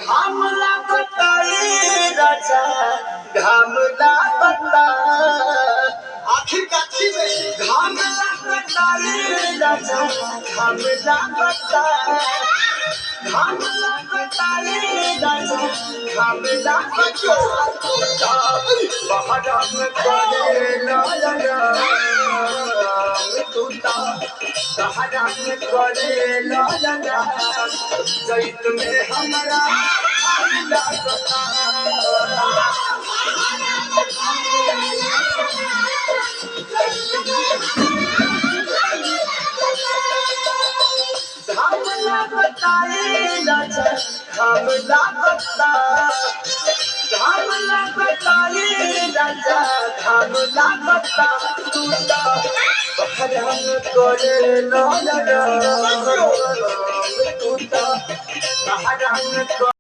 घामला बताए राजा घामला बता आखिर काठी में घामला बताए राजा घामला बता घामला बताए राजा घामला बता बहरम करे लाला तूता बहरम करे लाला जैत में हमारा आला बता घामला बताए राजा घामला बता घामला बताए राजा घामला बता तूता बहरम करे लाला तूता बहरम